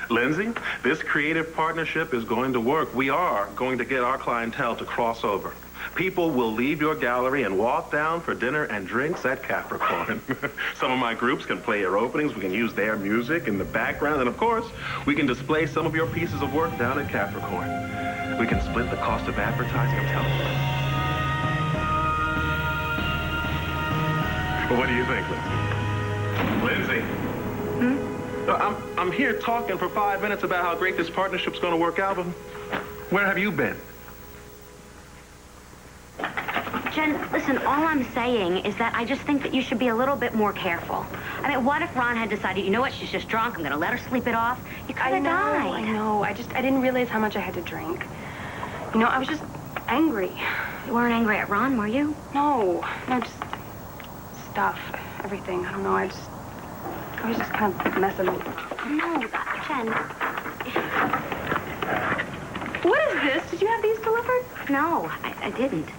Lindsay, this creative partnership is going to work. We are going to get our clientele to cross over. People will leave your gallery and walk down for dinner and drinks at Capricorn. Some of my groups can play your openings. We can use their music in the background. And of course, we can display some of your pieces of work down at Capricorn. We can split the cost of advertising. I'm telling you. Well, what do you think, Lindsay? Lindsay? I'm here talking for 5 minutes about how great this partnership's going to work out, but where have you been? Jen, listen, all I'm saying is that I just think that you should be a little bit more careful. I mean, what if Ron had decided, you know what, she's just drunk, I'm going to let her sleep it off? You could have died. I know. I didn't realize how much I had to drink. You know, I was just angry. You weren't angry at Ron, were you? No, just stuff, everything. I don't know, I was just kind of messing with it. No, Jen. What is this? Did you have these delivered? No, I didn't.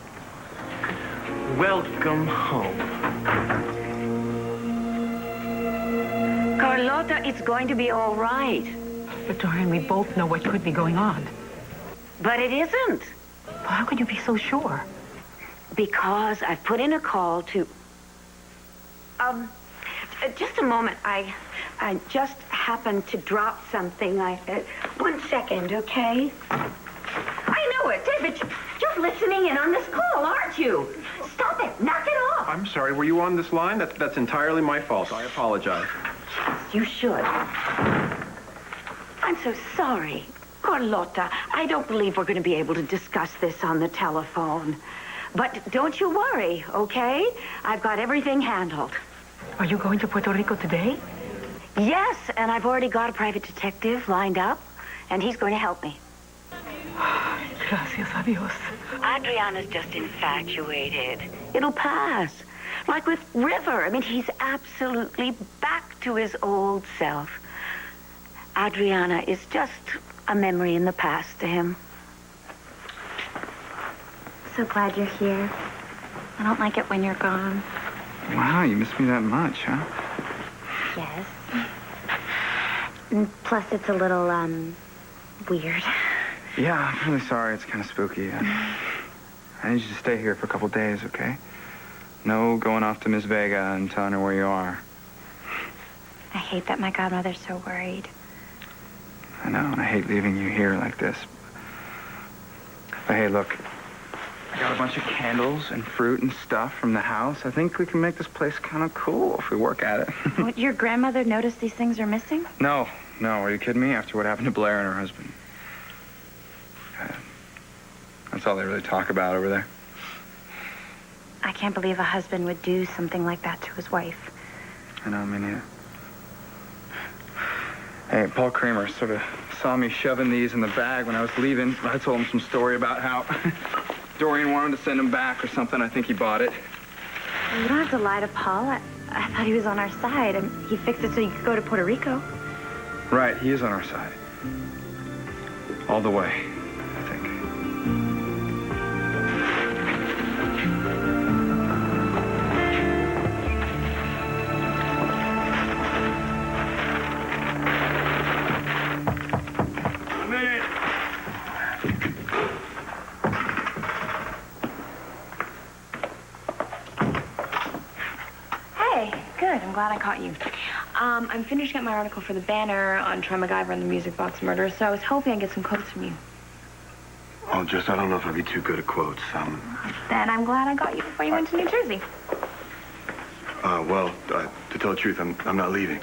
Welcome home. Carlotta, it's going to be all right. But, Dorian, we both know what could be going on. But it isn't. Well, how can you be so sure? Because I've put in a call to... just a moment. I just happened to drop something. 1 second, okay? I know it. David, you're listening in on this call, aren't you? Stop it. Knock it off. I'm sorry. Were you on this line? That's entirely my fault. I apologize. You should. I'm so sorry. Carlotta, I don't believe we're going to be able to discuss this on the telephone. But don't you worry, okay? I've got everything handled. Are you going to Puerto Rico today? Yes, and I've already got a private detective lined up, and he's going to help me. Gracias a Dios. Adriana's just infatuated. It'll pass. Like with River. I mean, he's absolutely back to his old self. Adriana is just a memory in the past to him. So glad you're here. I don't like it when you're gone. Wow, you miss me that much, huh? Yes. And plus, it's a little, weird. Yeah, I'm really sorry. It's kind of spooky. I need you to stay here for a couple days, okay? No going off to Miss Vega and telling her where you are. I hate that my godmother's so worried. I know, and I hate leaving you here like this. But hey, look. I got a bunch of candles and fruit and stuff from the house. I think we can make this place kind of cool if we work at it. What, your grandmother noticed these things are missing? No. Are you kidding me? After what happened to Blair and her husband. That's all they really talk about over there. I can't believe a husband would do something like that to his wife. I know, me neither. Hey, Paul Kramer sort of saw me shoving these in the bag when I was leaving. I told him some story about how Dorian wanted to send him back or something. I think he bought it. You don't have to lie to Paul. I thought he was on our side, and he fixed it so you could go to Puerto Rico. Right, he is on our side. All the way, I think. I'm glad I caught you. I'm finishing up my article for the Banner on Troy MacGyver and the Music Box murder, so I was hoping I'd get some quotes from you. Oh, Jess, I don't know if I'd be too good at quotes. Then I'm glad I got you before you went to New Jersey. To tell the truth, I'm not leaving.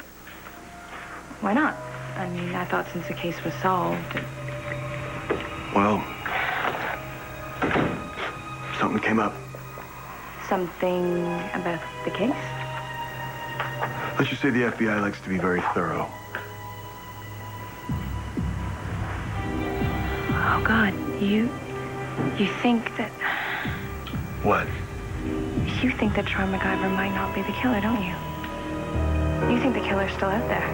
Why not? I mean, I thought since the case was solved... Well, something came up. Something about the case? Let's just say the FBI likes to be very thorough. Oh, God, you think that... What? You think that Troy MacGyver might not be the killer, don't you? You think the killer's still out there.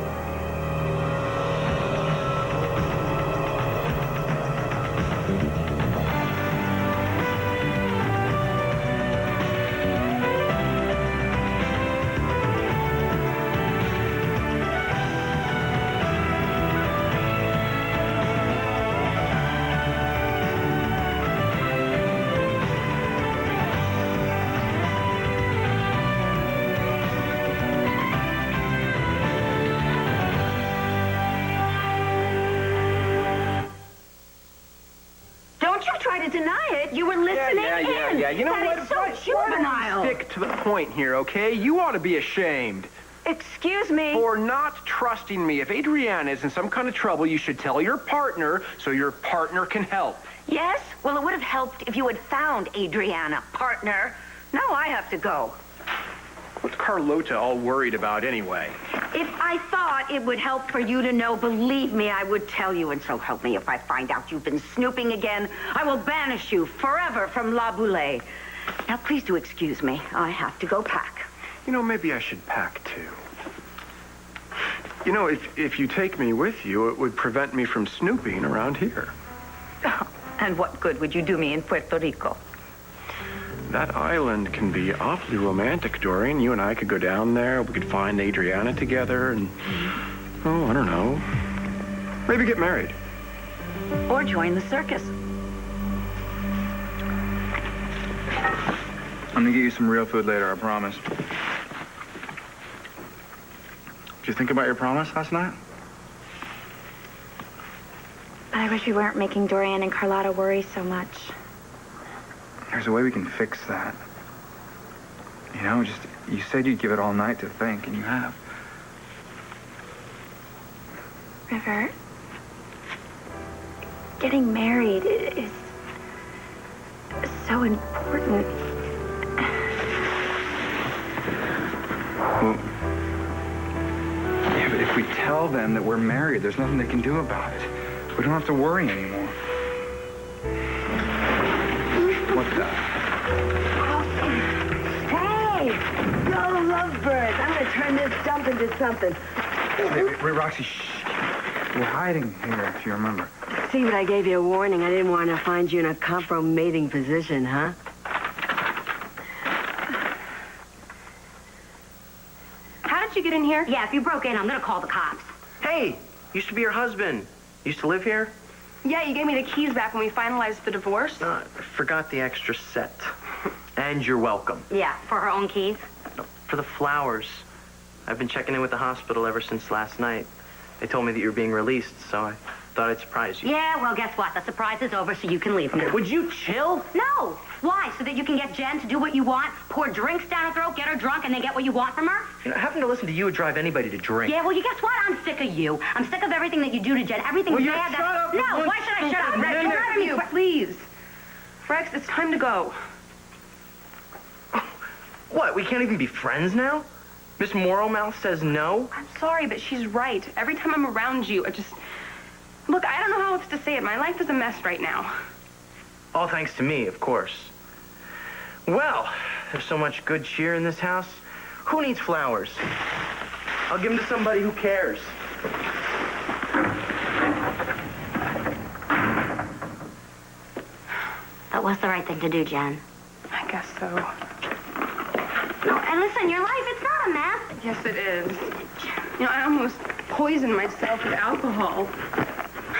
to deny it. You were listening in. Yeah. You know that what? Is so juvenile. Stick to the point here, okay? You ought to be ashamed. Excuse me. For not trusting me. If Adriana is in some kind of trouble, you should tell your partner so your partner can help. Yes? Well, it would have helped if you had found Adriana, partner. Now I have to go. What's Carlota all worried about anyway? If I thought it would help for you to know, believe me, I would tell you. And so help me if I find out you've been snooping again, I will banish you forever from La Boulée. Now, please do excuse me. I have to go pack. You know, maybe I should pack too. You know, if you take me with you, it would prevent me from snooping around here. And what good would you do me in Puerto Rico? That island can be awfully romantic, Dorian. You and I could go down there. We could find Adriana together and, oh, I don't know. Maybe get married. Or join the circus. I'm gonna get you some real food later, I promise. Did you think about your promise last night? But I wish we weren't making Dorian and Carlotta worry so much. There's a way we can fix that. You know, you said you'd give it all night to think, and you have. River, getting married is so important. Well, yeah, but if we tell them that we're married, there's nothing they can do about it. We don't have to worry anymore. What the? Hey! Go lovebirds! I'm gonna turn this dump into something. Hey, Roxy, shh. We're hiding here, if you remember. See, but I gave you a warning. I didn't want to find you in a compromating position, huh? How did you get in here? Yeah, if you broke in, I'm gonna call the cops. Hey, used to be your husband. Used to live here? Yeah, you gave me the keys back when we finalized the divorce. I forgot the extra set. And you're welcome. Yeah, for her own keys. For the flowers. I've been checking in with the hospital ever since last night. They told me that you were being released, so I thought I'd surprise you. Yeah, well, guess what? The surprise is over, so you can leave now. Would you chill? No! Why? So that you can get Jen to do what you want, pour drinks down her throat, get her drunk, and then get what you want from her? You know, having to listen to you would drive anybody to drink. Yeah, well, you guess what? I'm sick of you. I'm sick of everything that you do to Jen. Everything Will you bad. shut up? No, why should I shut up? Rex, You're driving me cra- please. Rex, it's time to go. What, we can't even be friends now? Miss Morrowmouth says no? I'm sorry, but she's right. Every time I'm around you, Look, I don't know how else to say it. My life is a mess right now. All thanks to me, of course. Well, there's so much good cheer in this house. Who needs flowers? I'll give them to somebody who cares. That was the right thing to do, Jen. I guess so. Oh, and listen, your life, it's not a mess. Yes, it is. You know, I almost poisoned myself with alcohol.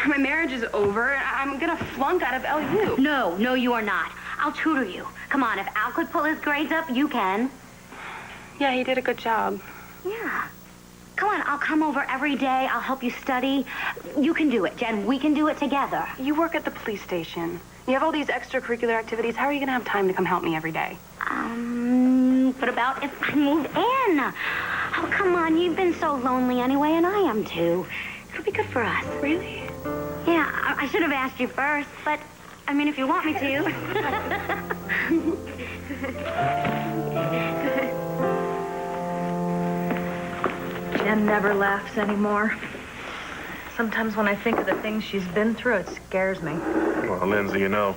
My marriage is over. I'm gonna flunk out of LU. No, you are not. I'll tutor you. Come on, if Al could pull his grades up, you can. Yeah, he did a good job. Yeah. Come on, I'll come over every day. I'll help you study. You can do it, Jen. We can do it together. You work at the police station. You have all these extracurricular activities. How are you gonna have time to come help me every day? What about if I move in? Oh, come on. You've been so lonely anyway, and I am too. It'll be good for us. Really? Yeah, I should have asked you first, but, I mean, if you want me to. Jen never laughs anymore. Sometimes when I think of the things she's been through, it scares me. Well, Lindsay, you know,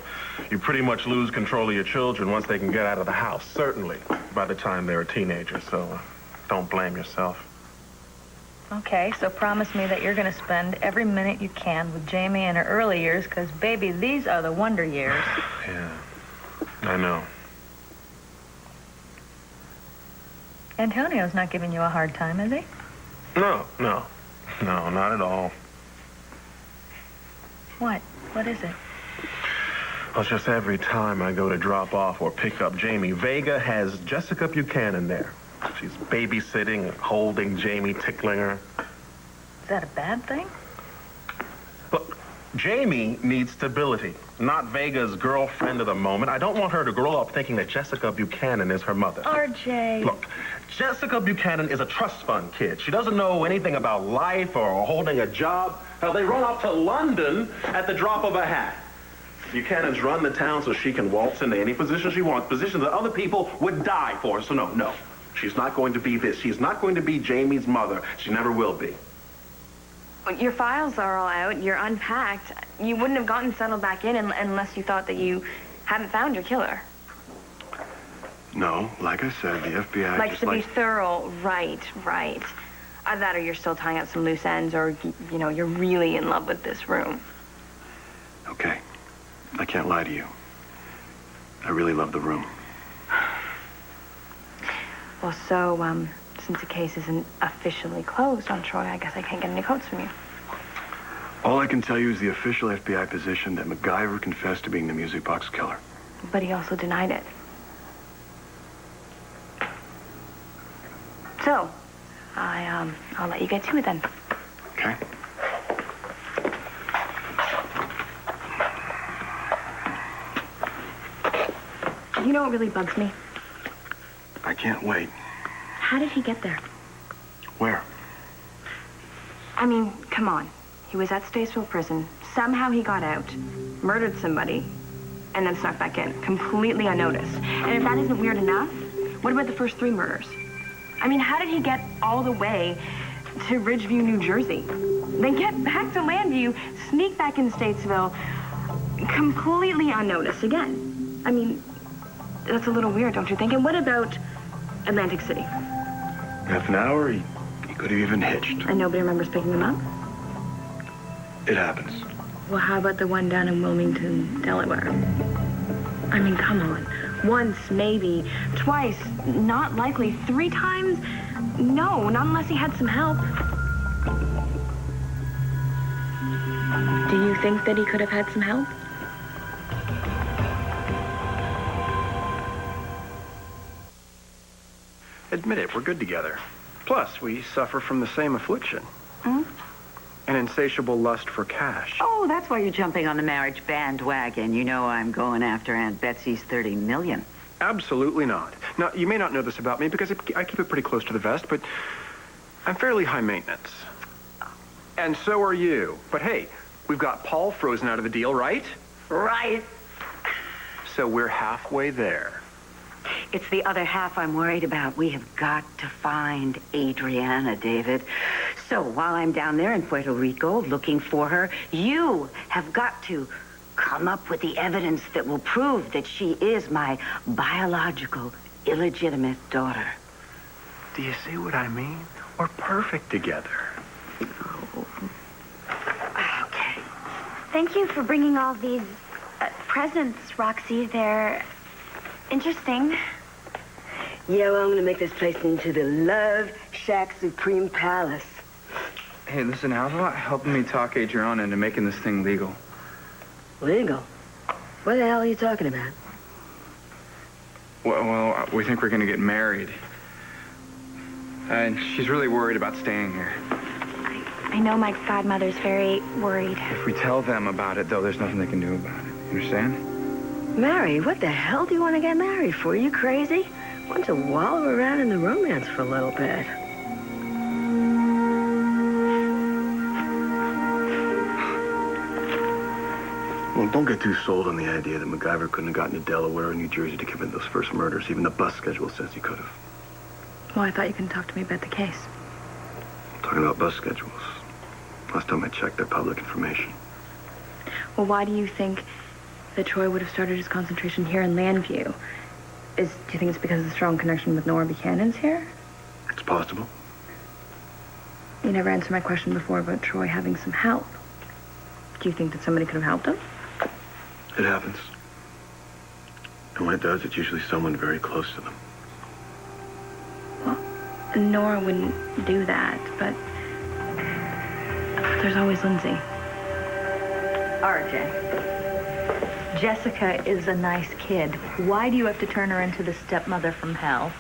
you pretty much lose control of your children once they can get out of the house, certainly, by the time they're a teenager, so don't blame yourself. Okay, so promise me that you're going to spend every minute you can with Jamie in her early years, because, baby, these are the wonder years. Yeah, I know. Antonio's not giving you a hard time, is he? No, not at all. What? What is it? Well, it's just every time I go to drop off or pick up Jamie, Vega has Jessica Buchanan there. She's babysitting, holding Jamie, tickling her. Is that a bad thing? Look, Jamie needs stability, not Vega's girlfriend of the moment. I don't want her to grow up thinking that Jessica Buchanan is her mother. RJ. Look, Jessica Buchanan is a trust fund kid. She doesn't know anything about life or holding a job. Hell, they run off to London at the drop of a hat. Buchanan's run the town so she can waltz into any position she wants, positions that other people would die for. So no. She's not going to be this. She's not going to be Jamie's mother. She never will be. Your files are all out. You're unpacked. You wouldn't have gotten settled back in unless you thought that you hadn't found your killer. No, like I said, the FBI Like to be thorough. Right. Either that or you're still tying up some loose ends or, you know, you're really in love with this room. Okay. I can't lie to you. I really love the room. Well, so, since the case isn't officially closed on Troy, I guess I can't get any quotes from you. All I can tell you is the official FBI position that MacGyver confessed to being the music box killer. But he also denied it. So, I'll let you get to it then. Okay. You know what really bugs me? I can't wait. How did he get there? Where? I mean, come on. He was at Statesville Prison. Somehow he got out, murdered somebody, and then snuck back in, completely unnoticed. And if that isn't weird enough, what about the first 3 murders? I mean, how did he get all the way to Ridgeview, New Jersey? Then get back to Landview, sneak back in Statesville, completely unnoticed again. I mean, that's a little weird, don't you think? And what about Atlantic City? Half an hour, he could have even hitched. And nobody remembers picking him up? It happens. Well, how about the one down in Wilmington, Delaware? I mean, come on. Once, maybe. Twice. Not likely. 3 times? No, not unless he had some help. Do you think that he could have had some help? Admit it, we're good together. Plus, we suffer from the same affliction. An insatiable lust for cash. Oh, that's why you're jumping on the marriage bandwagon. You know I'm going after Aunt Betsy's $30 million. Absolutely not. Now, you may not know this about me because I keep it pretty close to the vest, but I'm fairly high maintenance. And so are you. But hey, we've got Paul frozen out of the deal, right? Right. So we're halfway there. It's the other half I'm worried about. We have got to find Adriana, David. So while I'm down there in Puerto Rico looking for her, you have got to come up with the evidence that will prove that she is my biological, illegitimate daughter. Do you see what I mean? We're perfect together. Okay. Thank you for bringing all these presents, Roxy. They're interesting. Yeah, well, I'm gonna make this place into the Love Shack Supreme Palace. Hey, listen, how about helping me talk Adriana into making this thing legal? Legal? What the hell are you talking about? Well, we think we're gonna get married. And she's really worried about staying here. I know my godmother's very worried. If we tell them about it, though, there's nothing they can do about it. You understand? Married? What the hell do you want to get married for? Are you crazy? Why don't you wallow around in the romance for a little bit? Well, don't get too sold on the idea that MacGyver couldn't have gotten to Delaware or New Jersey to commit those first murders. Even the bus schedule says he could have. Well, I thought you couldn't talk to me about the case. Talking about bus schedules. Last time I checked, they're public information. Well, why do you think that Troy would have started his concentration here in Landview? Do you think it's because of the strong connection with Nora Buchanan's here? It's possible. You never answered my question before about Troy having some help. Do you think that somebody could have helped him? It happens. And when it does, it's usually someone very close to them. Well, Nora wouldn't do that, but there's always Lindsay. RJ. Jessica is a nice kid. Why do you have to turn her into the stepmother from hell?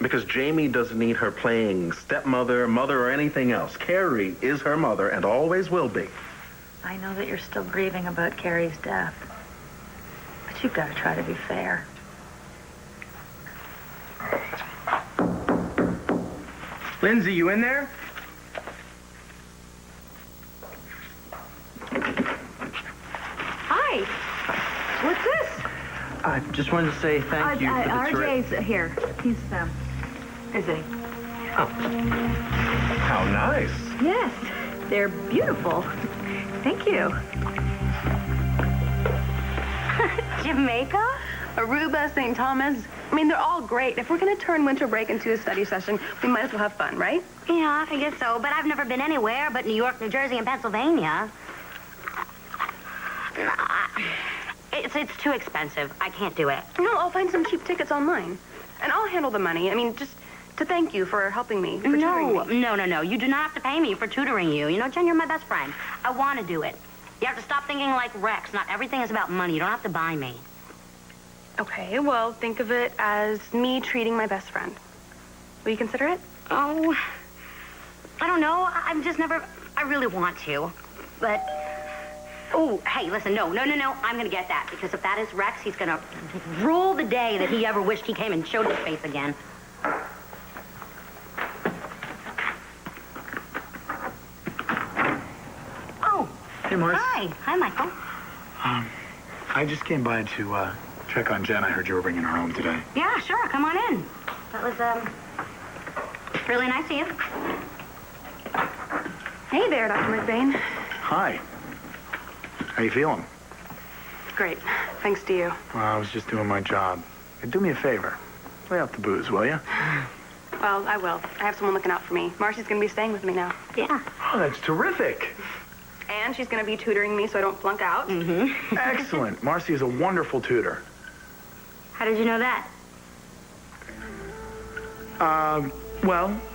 Because Jamie doesn't need her playing stepmother, mother, or anything else. Carrie is her mother and always will be. I know that you're still grieving about Carrie's death. But you've got to try to be fair. Lindsay, you in there? Hi. What's this? I just wanted to say thank you for the RJ's here. He's visiting. Oh. How nice. Yes, they're beautiful. Thank you. Jamaica? Aruba, St. Thomas. I mean, they're all great. If we're going to turn winter break into a study session, we might as well have fun, right? Yeah, I guess so. But I've never been anywhere but New York, New Jersey, and Pennsylvania. It's too expensive. I can't do it. No, I'll find some cheap tickets online. And I'll handle the money. I mean, just to thank you for helping me, for tutoring me. No. You do not have to pay me for tutoring you. You know, Jen, you're my best friend. I want to do it. You have to stop thinking like Rex. Not everything is about money. You don't have to buy me. Okay, well, think of it as me treating my best friend. Will you consider it? Oh, I don't know. I've just never... I really want to. But... Oh, hey, listen, no. I'm going to get that. Because if that is Rex, he's going to rule the day that he ever wished he came and showed his face again. Oh. Hey, Morris. Hi, Michael. I just came by to check on Jen. I heard you were bringing her home today. Yeah, sure. Come on in. That was, really nice of you. Hey there, Dr. McBain. Hi. How you feeling? Great. Thanks to you. Well, I was just doing my job. Hey, do me a favor. Lay off the booze, will you? Well, I will. I have someone looking out for me. Marcy's going to be staying with me now. Yeah. Oh, that's terrific. And she's going to be tutoring me so I don't flunk out. Mm-hmm. Excellent. Marcy is a wonderful tutor. How did you know that?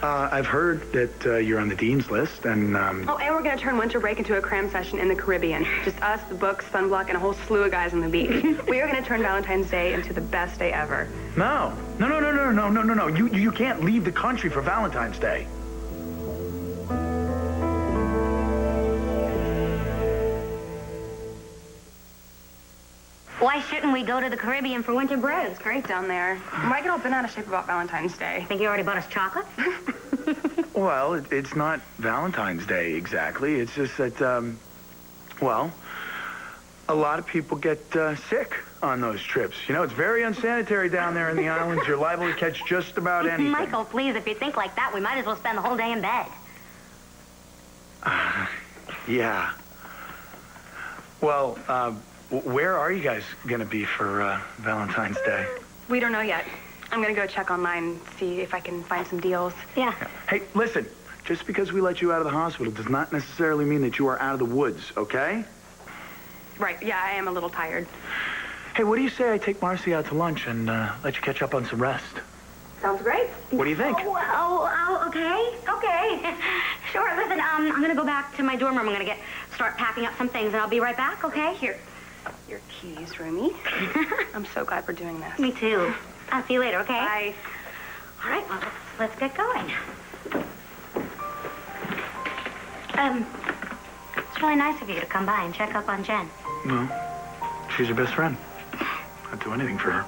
I've heard that you're on the dean's list, and, Oh, and we're going to turn winter break into a cram session in the Caribbean. Just us, the books, Sunblock, and a whole slew of guys on the beach. We are going to turn Valentine's Day into the best day ever. No. You can't leave the country for Valentine's Day. Why shouldn't we go to the Caribbean for winter break? It's great down there. Why get all bent out of shape about Valentine's Day? Think you already bought us chocolate? Well, it's not Valentine's Day exactly. It's just that, a lot of people get sick on those trips. You know, it's very unsanitary down there in the islands. You're liable to catch just about anything. Michael, please, if you think like that, we might as well spend the whole day in bed. Yeah. Well, where are you guys going to be for Valentine's Day? We don't know yet. I'm going to go check online, see if I can find some deals. Yeah. Hey, listen. Just because we let you out of the hospital does not necessarily mean that you are out of the woods, okay? Right. Yeah, I am a little tired. Hey, what do you say I take Marcy out to lunch and let you catch up on some rest? Sounds great. What do you think? Okay. Sure, listen, I'm going to go back to my dorm room. I'm going to start packing up some things, and I'll be right back, okay? Here. Your keys, Rumi. I'm so glad we're doing this. Me too. I'll see you later, okay? Bye. All right, well, let's get going. It's really nice of you to come by and check up on Jen. No. She's your best friend. I'd do anything for her.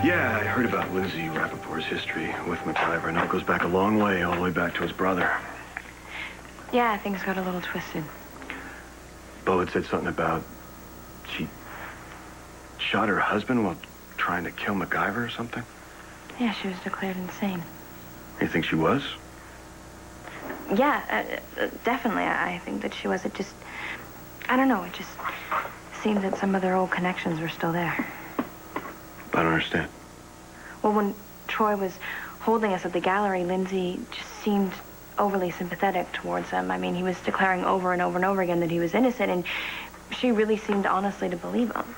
Yeah, I heard about Lindsay Rappaport's history with MacGyver. I know it goes back a long way, all the way back to his brother. Yeah, things got a little twisted. Bo had said something about she shot her husband while trying to kill MacGyver or something. Yeah, she was declared insane. You think she was? Yeah, definitely. I think that she was. It just... I don't know. It just seemed that some of their old connections were still there. I don't understand. Well, when Troy was holding us at the gallery, Lindsay just seemed overly sympathetic towards him. I mean, he was declaring over and over and over again that he was innocent, and she really seemed honestly to believe him.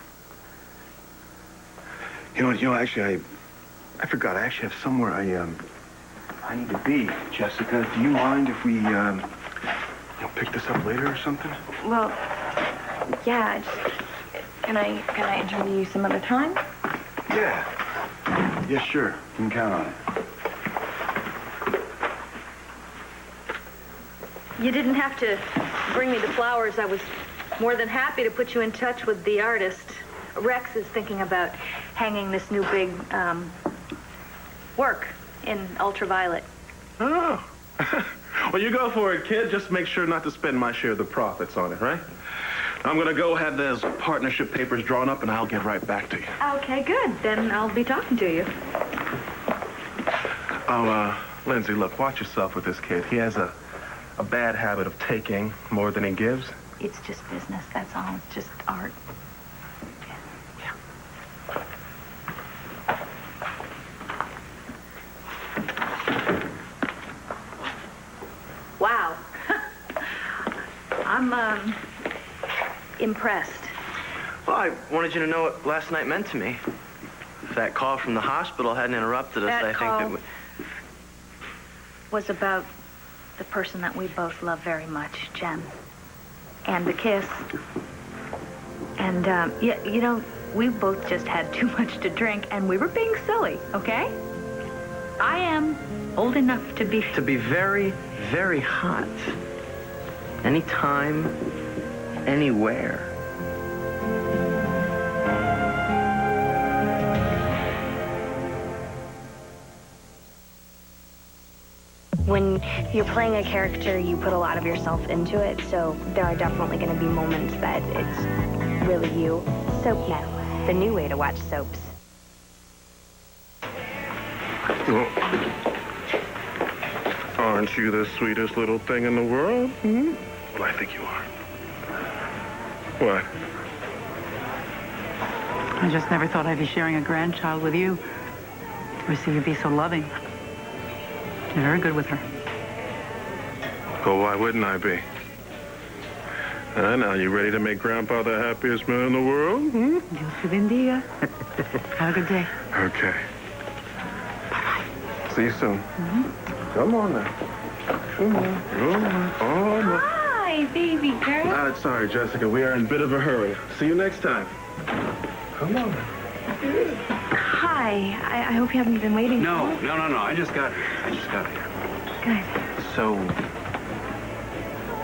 You know, actually, I forgot. I actually have somewhere I need to be. Jessica, do you mind if we, pick this up later or something? Well, yeah, can I interview you some other time? Yeah. Yeah, sure. You can count on it. you didn't have to bring me the flowers. I was more than happy to put you in touch with the artist. Rex is thinking about hanging this new big work in ultraviolet. Oh. Well, you go for it, kid. Just make sure not to spend my share of the profits on it, right? I'm going to go have those partnership papers drawn up, and I'll get right back to you. Okay, good. Then I'll be talking to you. Oh, Lindsay, look, watch yourself with this kid. He has a bad habit of taking more than he gives. It's just business, that's all. It's just art. Yeah. Wow. I'm, impressed. Well, I wanted you to know what last night meant to me. If that call from the hospital hadn't interrupted us, I think that we... was about the person that we both love very much, Jen. And the kiss. And, yeah, you know, we both just had too much to drink, and we were being silly, okay? I am old enough to be... To be very, very hot. Anytime, anywhere. When you're playing a character, you put a lot of yourself into it, so there are definitely going to be moments that it's really you. Soap Now, the new way to watch soaps. Well, aren't you the sweetest little thing in the world? Hmm? Well, I think you are. What? I just never thought I'd be sharing a grandchild with you. Or see you be so loving. You're very good with her. Well, why wouldn't I be? Now, you ready to make Grandpa the happiest man in the world? Hmm? Dios te bendiga. Have a good day. Okay. Bye-bye. See you soon. Mm-hmm. Come on now. Come on. Come on. Oh, no. Hi, baby girl. Sorry, Jessica. We are in a bit of a hurry. See you next time. Come on. Hi. I hope you haven't been waiting. No. I just got here. Good. So,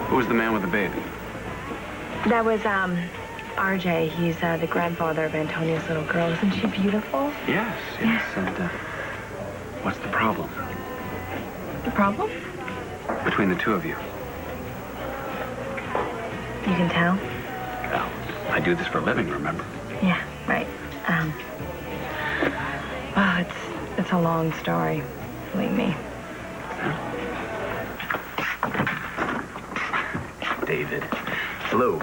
who was the man with the baby? That was, RJ. He's, the grandfather of Antonia's little girl. Isn't she beautiful? Yes. And, what's the problem? The problem? Between the two of you? You can tell? Well, I do this for a living, remember? Yeah, right. Well, it's a long story. Believe me. David. Hello.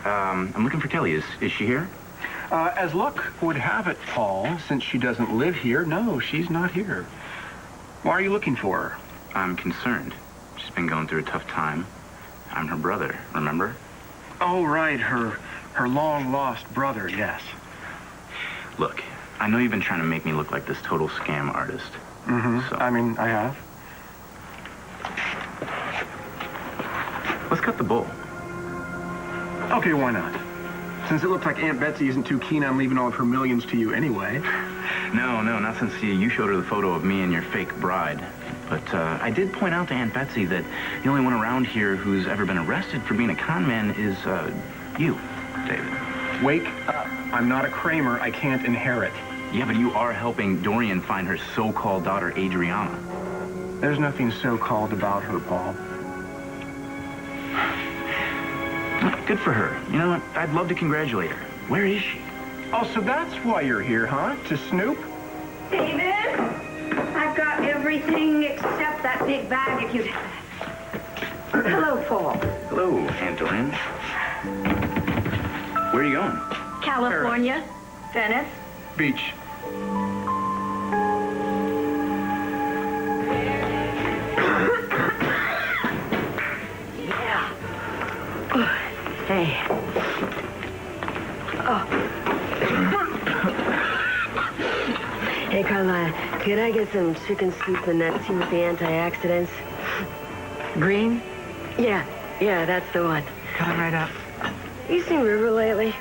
I'm looking for Kelly. Is she here? As luck would have it, Paul, since she doesn't live here, no, she's not here. Why are you looking for her? I'm concerned. She's been going through a tough time. I'm her brother, remember? Oh, right, her long-lost brother, yes. Look, I know you've been trying to make me look like this total scam artist. Mm-hmm. So, I mean, I have. let's cut the bull. Okay, why not? Since it looks like Aunt Betsy isn't too keen on leaving all of her millions to you anyway. No, not since you showed her the photo of me and your fake bride. But I did point out to Aunt Betsy that the only one around here who's ever been arrested for being a con man is you, David. Wake up. I'm not a Kramer. I can't inherit. Yeah, but you are helping Dorian find her so-called daughter, Adriana. There's nothing so-called about her, Paul. Good for her. You know what? I'd love to congratulate her. Where is she? Oh, so that's why you're here, huh? To snoop? David, I've got everything except that big bag if you... Hello, Paul. Hello, Aunt Dorian. Where are you going? California, Venice. Beach. Hey. Oh. Hey, Carla, could I get some chicken soup and that tea with the antioxidants? Green? Yeah, that's the one. Coming right up. You seen River lately?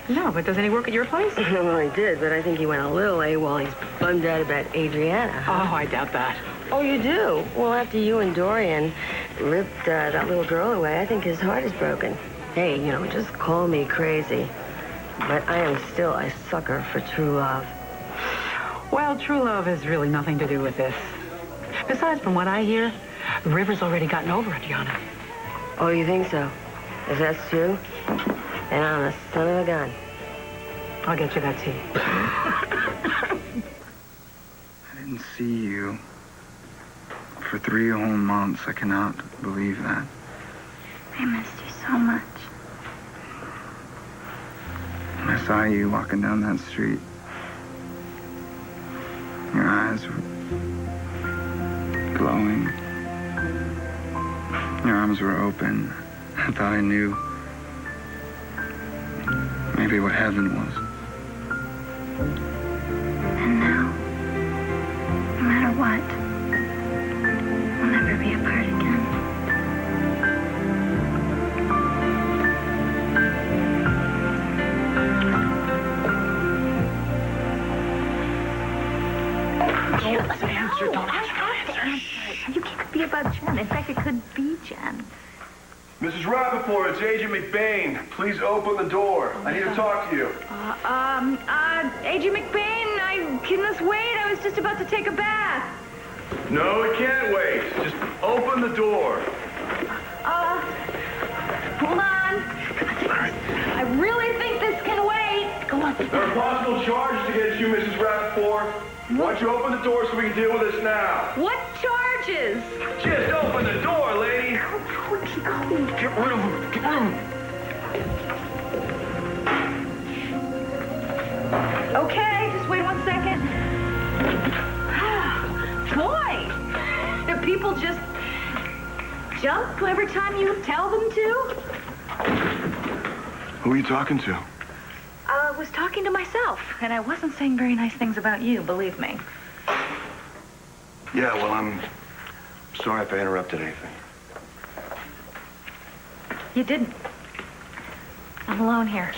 No, but doesn't he work at your place? Well, he did, but I think he went a little AWOL. He's bummed out about Adriana. Oh, I doubt that. Oh, you do? Well, after you and Dorian ripped that little girl away, I think his heart is broken. Hey, just call me crazy, but I am still a sucker for true love. Well, true love has really nothing to do with this. Besides, from what I hear, River's already gotten over Adriana. Oh, you think so? If that's true, then I'm a son of a gun. I'll get you that tea. I didn't see you for 3 whole months. I cannot believe that. I missed you so much. When I saw you walking down that street, your eyes were glowing. Your arms were open. I thought I knew maybe what heaven was. And now, no matter what, we'll never be apart again. Don't answer. You could be about Jen. In fact, it could be Jen. Mrs. Rappaport, it's Agent McBain. Please open the door. I need to talk to you. Agent McBain, can this wait? I was just about to take a bath. No, it can't wait. Just open the door. Hold on. I really think this can wait. Go on. There are possible charges against you, Mrs. Rappaport. Why don't you open the door so we can deal with this now? What charges? Just open the door, lady. Get rid of him. Get rid of him. Okay, just wait 1 second. Boy, do people just jump every time you tell them to? Who are you talking to? I was talking to myself, and I wasn't saying very nice things about you, believe me. Yeah, well, I'm sorry if I interrupted anything. You didn't. I'm alone here.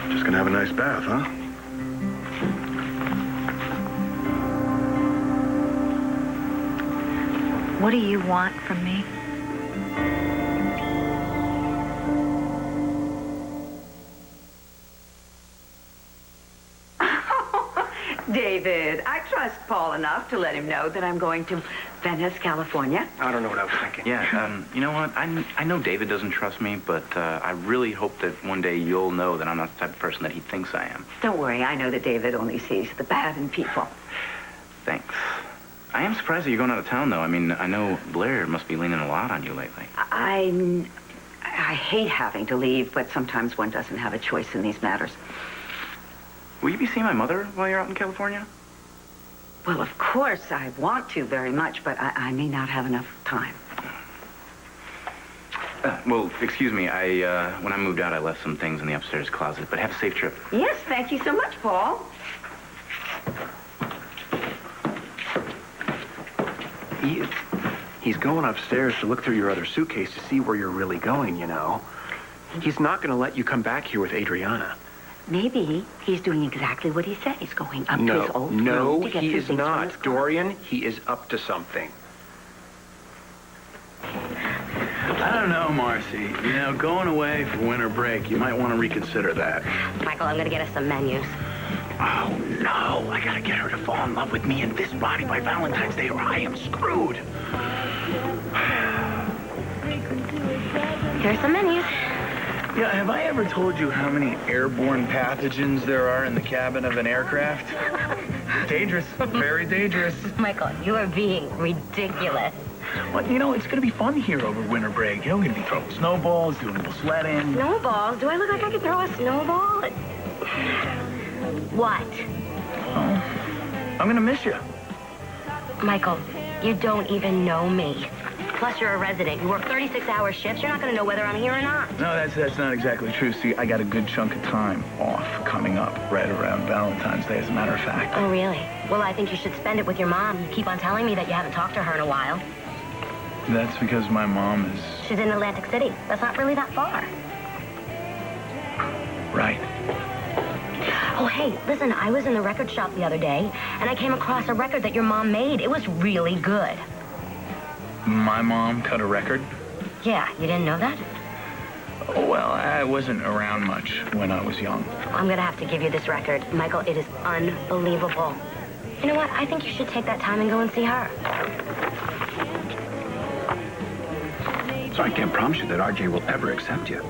Just gonna have a nice bath, huh? What do you want from me? David, I trust Paul enough to let him know that I'm going to Venice, California. I don't know what I was thinking. Yeah, you know what? I know David doesn't trust me, but I really hope that one day you'll know that I'm not the type of person that he thinks I am. Don't worry, I know that David only sees the bad in people. Thanks. I am surprised that you're going out of town, though. I mean, I know Blair must be leaning a lot on you lately. I hate having to leave, but sometimes one doesn't have a choice in these matters. Will you be seeing my mother while you're out in California? Well, of course, I want to very much, but I may not have enough time. Well, excuse me. When I moved out, I left some things in the upstairs closet, but have a safe trip. Yes, thank you so much, Paul. He's going upstairs to look through your other suitcase to see where you're really going, you know. He's not going to let you come back here with Adriana. Maybe he's doing exactly what he said. He's going up to his old room No, to get he some is things from his not. car. Dorian, he is up to something. I don't know, Marcy. You know, going away for winter break, you might want to reconsider that. Michael, I'm going to get us some menus. Oh, no. I got to get her to fall in love with me and this body by Valentine's Day, or I am screwed. Here's some menus. Yeah, have I ever told you how many airborne pathogens there are in the cabin of an aircraft? Dangerous. Very dangerous. Michael, you are being ridiculous. Well, you know, it's going to be fun here over winter break. You know, we're going to be throwing snowballs, doing a little sledding. Snowballs? Do I look like I could throw a snowball? What? Oh, I'm going to miss you. Michael, you don't even know me. Plus, you're a resident. You work 36-hour shifts. You're not going to know whether I'm here or not. No, that's not exactly true. See, I got a good chunk of time off coming up right around Valentine's Day, as a matter of fact. Oh, really? Well, I think you should spend it with your mom. You keep on telling me that you haven't talked to her in a while. That's because my mom is... She's in Atlantic City. That's not really that far. Right. Oh, hey, listen, I was in the record shop the other day, and I came across a record that your mom made. It was really good. My mom cut a record? Yeah, you didn't know that? Well, I wasn't around much when I was young. I'm gonna have to give you this record. Michael, it is unbelievable. You know what? I think you should take that time and go and see her. So I can't promise you that RJ will ever accept you.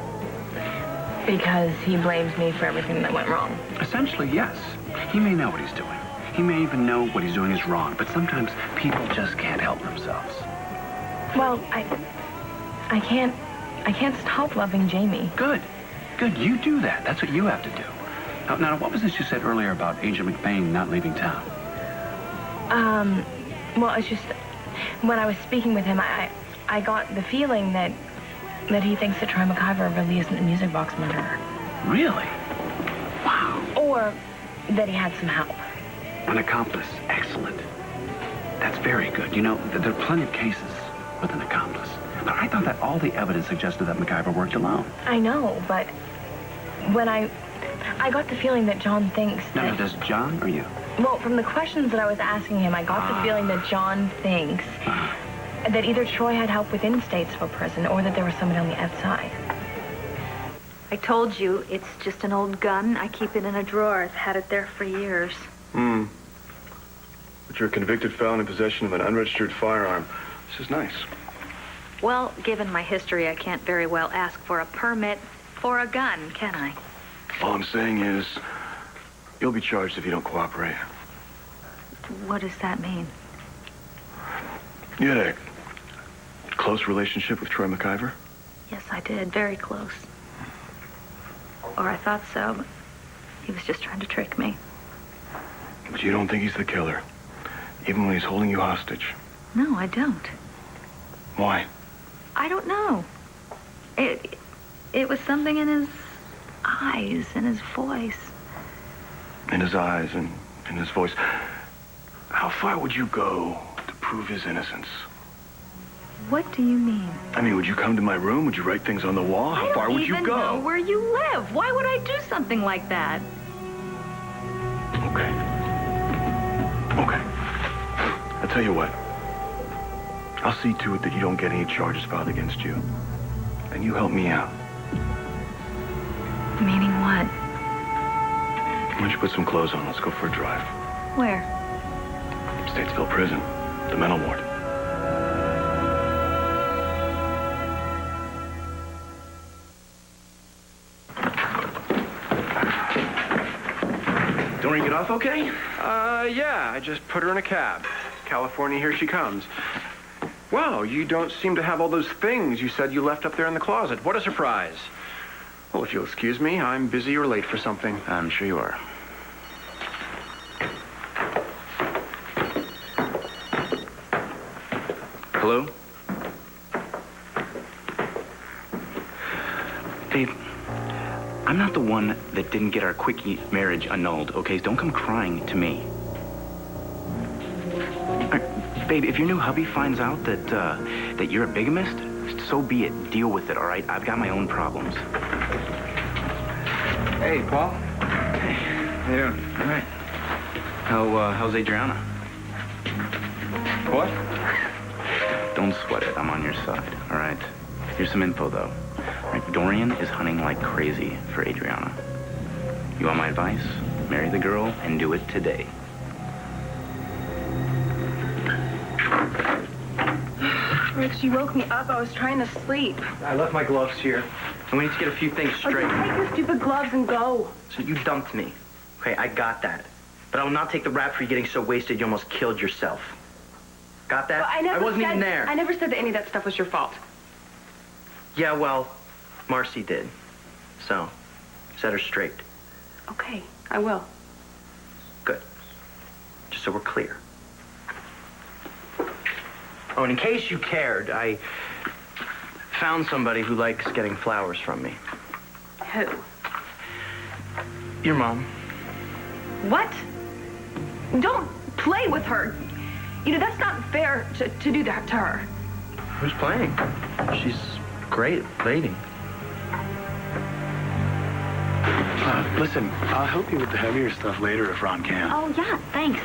Because he blames me for everything that went wrong. Essentially, yes. He may know what he's doing. He may even know what he's doing is wrong, but sometimes people just can't help themselves. Well, I can't stop loving Jamie. Good. Good. You do that. That's what you have to do. Now, what was this you said earlier about Agent McBain not leaving town? Well, it's just, when I was speaking with him, I got the feeling that he thinks that Troy McIver really isn't a music box murderer. Really? Wow. Or that he had some help. An accomplice. Excellent. That's very good. You know, there are plenty of cases with an accomplice. But I thought that all the evidence suggested that McIver worked alone. I know, but when I got the feeling that John thinks that... No, does John or you? Well, from the questions that I was asking him, I got the feeling that John thinks that either Troy had help within Statesville Prison or that there was somebody on the outside. I told you, it's just an old gun. I keep it in a drawer. I've had it there for years. But you're a convicted felon in possession of an unregistered firearm. This is nice. Well, given my history, I can't very well ask for a permit for a gun, can I? All I'm saying is, you'll be charged if you don't cooperate. What does that mean? You had a close relationship with Troy McIver? Yes, I did. Very close. Or I thought so, but he was just trying to trick me. But you don't think he's the killer, even when he's holding you hostage? No, I don't. Why? I don't know. It was something in his eyes and his voice. In his eyes and in his voice. How far would you go to prove his innocence? What do you mean? I mean, would you come to my room? Would you write things on the wall? How far would you go? I don't even know where you live. Why would I do something like that? Okay. I'll tell you what. I'll see to it that you don't get any charges filed against you. And you help me out. Meaning what? Why don't you put some clothes on? Let's go for a drive. Where? Statesville Prison. The mental ward. Doreen get off okay? Yeah. I just put her in a cab. California, here she comes. Wow, you don't seem to have all those things you said you left up there in the closet. What a surprise. Well, if you'll excuse me, I'm busy or late for something. I'm sure you are. Hello? Babe, I'm not the one that didn't get our quick marriage annulled, okay? Don't come crying to me. Babe, if your new hubby finds out that you're a bigamist, so be it. Deal with it, all right? I've got my own problems. Hey, Paul. Hey. How you doing? All right. How's Adriana? What? Don't sweat it. I'm on your side, all right? Here's some info, though. All right, Dorian is hunting like crazy for Adriana. You want my advice? Marry the girl and do it today. Rich, you woke me up. I was trying to sleep. I left my gloves here. And we need to get a few things straight. Okay, take your stupid gloves and go. So you dumped me. Okay, I got that. But I will not take the rap for you getting so wasted you almost killed yourself. Got that? Well, I wasn't even there. I never said that any of that stuff was your fault. Yeah, well, Marcy did. So, set her straight. Okay, I will. Good. Just so we're clear. Oh, and in case you cared, I found somebody who likes getting flowers from me. Who? Your mom. What? Don't play with her. You know, that's not fair to do that to her. Who's playing? She's great lady. Listen, I'll help you with the heavier stuff later if Ron can. Oh, yeah, thanks.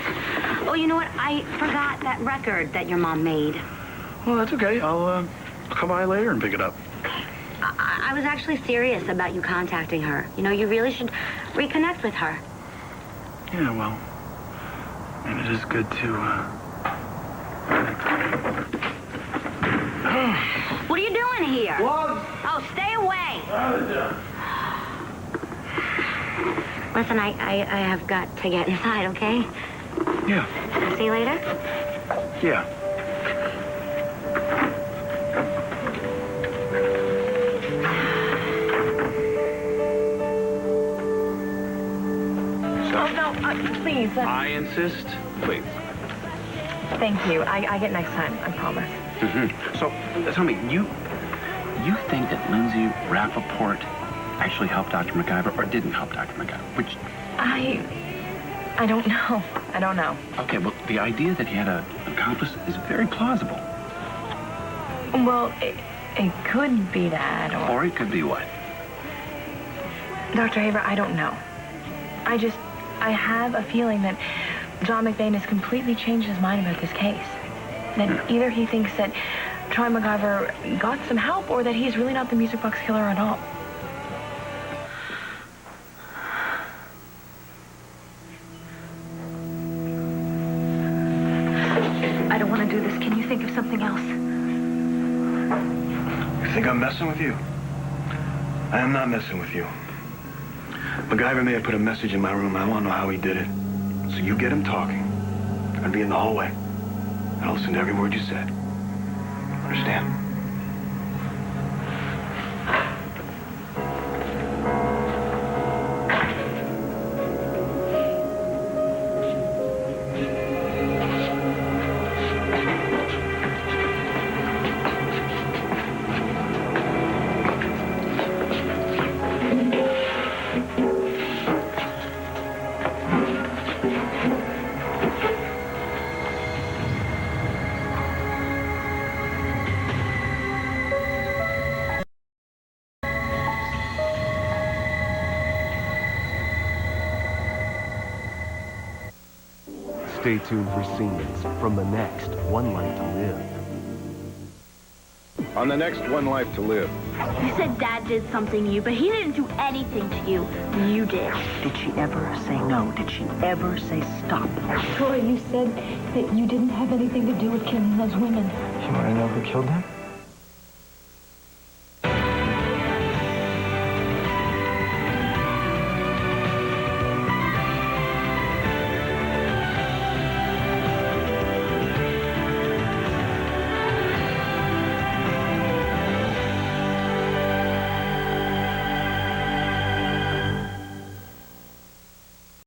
Oh, you know what? I forgot that record that your mom made. Well, that's okay. I'll come by later and pick it up. I was actually serious about you contacting her. You know, you really should reconnect with her. Yeah, well, and it is good to, What are you doing here? What? Oh, stay away. Listen, I have got to get inside, okay? Yeah. See you later? Yeah. Oh, no, please. I insist. Please. Thank you. I get next time, I promise. So, tell me, you think that Lindsay Rappaport actually helped Dr. MacGyver or didn't help Dr. MacGyver? Which... I don't know. I don't know. Okay, well, the idea that he had an accomplice is very plausible. Well, it could be that, Or it could be what? Dr. Haver, I don't know. I have a feeling that John McBain has completely changed his mind about this case. That either he thinks that Troy MacGyver got some help or that he's really not the music box killer at all. I don't want to do this. Can you think of something else? You think I'm messing with you? I am not messing with you. MacGyver may have put a message in my room. I want to know how he did it. So you get him talking. I'd be in the hallway. And I'll listen to every word you said. Understand? Stay tuned for scenes from the next One Life to Live. On the next One Life to Live. You said Dad did something to you, but he didn't do anything to you. You did. Did she ever say no? Did she ever say stop? Troy, you said that you didn't have anything to do with killing those women. You want to know who killed them?